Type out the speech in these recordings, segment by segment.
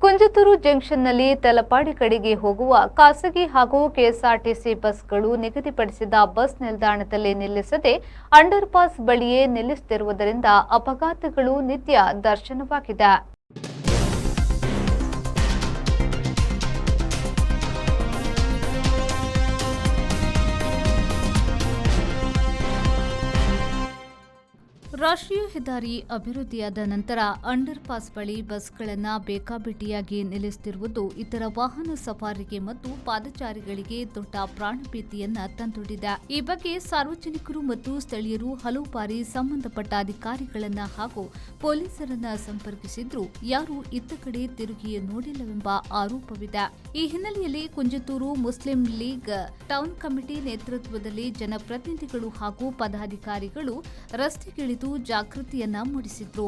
ಕುಂಜತೂರು ಜಂಕ್ಷನ್ನಲ್ಲಿ ತಲಪಾಡಿ ಕಡೆಗೆ ಹೋಗುವ ಖಾಸಗಿ ಹಾಗೂ ಕೆಎಸ್ಆರ್ಟಿಸಿ ಬಸ್ಗಳು ನಿಗದಿಪಡಿಸಿದ ಬಸ್ ನಿಲ್ದಾಣದಲ್ಲಿ ನಿಲ್ಲಿಸದೆ ಅಂಡರ್ ಪಾಸ್ ಬಳಿಯೇ ನಿಲ್ಲಿಸುತ್ತಿರುವುದರಿಂದ ಅಪಘಾತಗಳು ನಿತ್ಯ ದರ್ಶನವಾಗಿದೆ. ರಾಷ್ಟ್ರೀಯ ಹೆದ್ದಾರಿ ಅಭಿವೃದ್ಧಿಯಾದ ನಂತರ ಅಂಡರ್ ಪಾಸ್ ಬಳಿ ಬಸ್ಗಳನ್ನು ಬೇಕಾಬಿಟ್ಟಿಯಾಗಿ ನಿಲ್ಲಿಸುತ್ತಿರುವುದು ಇತರ ವಾಹನ ಸವಾರರಿಗೆ ಮತ್ತು ಪಾದಚಾರಿಗಳಿಗೆ ದೊಡ್ಡ ಪ್ರಾಣಭೀತಿಯನ್ನ ತಂದೊಡ್ಡಿದೆ. ಈ ಬಗ್ಗೆ ಸಾರ್ವಜನಿಕರು ಮತ್ತು ಸ್ಥಳೀಯರು ಹಲವು ಬಾರಿ ಸಂಬಂಧಪಟ್ಟ ಅಧಿಕಾರಿಗಳನ್ನ ಹಾಗೂ ಪೊಲೀಸರನ್ನ ಸಂಪರ್ಕಿಸಿದ್ರೂ ಯಾರೂ ಇತ್ತ ಕಡೆ ತಿರುಗಿ ನೋಡಿಲ್ಲವೆಂಬ ಆರೋಪವಿದೆ. ಈ ಹಿನ್ನೆಲೆಯಲ್ಲಿ Kunjathur Muslim league town committee ನೇತೃತ್ವದಲ್ಲಿ ಜನಪ್ರತಿನಿಧಿಗಳು ಹಾಗೂ ಪದಾಧಿಕಾರಿಗಳು ರಸ್ತೆಗಿಳಿದು ಜಾಗೃತಿಯನ್ನ ಮೂಡಿಸಿದ್ರು.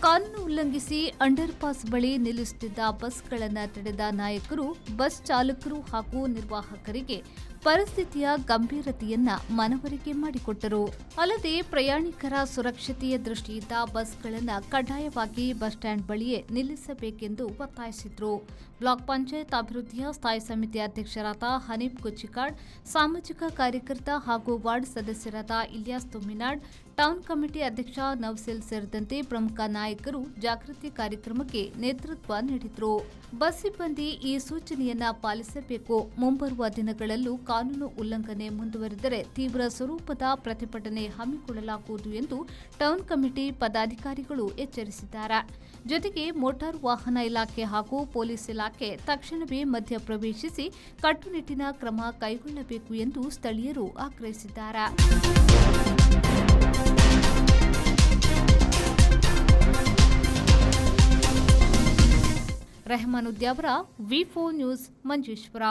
ಕಾನೂನು ಉಲ್ಲಂಘಿಸಿ ಅಂಡರ್ ಪಾಸ್ ಬಳಿ ನಿಲ್ಲಿಸುತ್ತಿದ್ದ ಬಸ್ಗಳನ್ನು ತಡೆದ ನಾಯಕರು ಬಸ್ ಚಾಲಕರು ಹಾಗೂ ನಿರ್ವಾಹಕರಿಗೆ ಪರಿಸ್ಥಿತಿಯ ಗಂಭೀರತೆಯನ್ನ ಮನವರಿಕೆ ಮಾಡಿಕೊಟ್ಟರು. ಅಲ್ಲದೆ ಪ್ರಯಾಣಿಕರ ಸುರಕ್ಷತೆಯ ದೃಷ್ಟಿಯಿಂದ ಬಸ್ಗಳನ್ನು ಕಡ್ಡಾಯವಾಗಿ ಬಸ್ ಸ್ಟ್ಯಾಂಡ್ ಬಳಿಯೇ ನಿಲ್ಲಿಸಬೇಕೆಂದು ಒತ್ತಾಯಿಸಿದ್ರು. ಬ್ಲಾಕ್ ಪಂಚಾಯತ್ ಅಭಿವೃದ್ಧಿಯ ಸ್ಥಾಯಿ ಸಮಿತಿ ಅಧ್ಯಕ್ಷರಾದ ಹನೀಫ್ ಕುಚ್ಚಿಕಾಡ್, ಸಾಮಾಜಿಕ ಕಾರ್ಯಕರ್ತ ಹಾಗೂ ವಾರ್ಡ್ ಸದಸ್ಯರಾದ ಇಲಿಯಾಸ್ ತುಮ್ಮಿನಾಡ್, ಟೌನ್ ಕಮಿಟಿ ಅಧ್ಯಕ್ಷ ನವಸಿಲ್ ಸೇರಿದಂತೆ ಪ್ರಮುಖ ನಾಯಕರು ಜಾಗೃತಿ ಕಾರ್ಯಕ್ರಮಕ್ಕೆ ನೇತೃತ್ವ ನೀಡಿದರು. ಬಸ್ ಸಿಬ್ಬಂದಿ ಈ ಸೂಚನೆಯನ್ನ ಪಾಲಿಸಬೇಕು. ಮುಂಬರುವ ದಿನಗಳಲ್ಲೂ ಕಾನೂನು ಉಲ್ಲಂಘನೆ ಮುಂದುವರೆದರೆ ತೀವ್ರ ಸ್ವರೂಪದ ಪ್ರತಿಭಟನೆ ಹಮ್ಮಿಕೊಳ್ಳಲಾಗುವುದು ಎಂದು ಟೌನ್ ಕಮಿಟಿ ಪದಾಧಿಕಾರಿಗಳು ಎಚ್ಚರಿಸಿದ್ದಾರೆ. ಜೊತೆಗೆ ಮೋಟಾರ್ ವಾಹನ ಇಲಾಖೆ ಹಾಗೂ ಪೊಲೀಸ್ ಇಲಾಖೆ ತಕ್ಷಣವೇ ಮಧ್ಯಪ್ರವೇಶಿಸಿ ಕಟ್ಟುನಿಟ್ಟಿನ ಕ್ರಮ ಕೈಗೊಳ್ಳಬೇಕು ಎಂದು ಸ್ಥಳೀಯರು ಆಗ್ರಹಿಸಿದ್ದಾರೆ. ರೆಹಮಾನ್ ಉದ್ಯಾವರ, ವಿ4 ನ್ಯೂಸ್, ಮಂಜೇಶ್ವರ.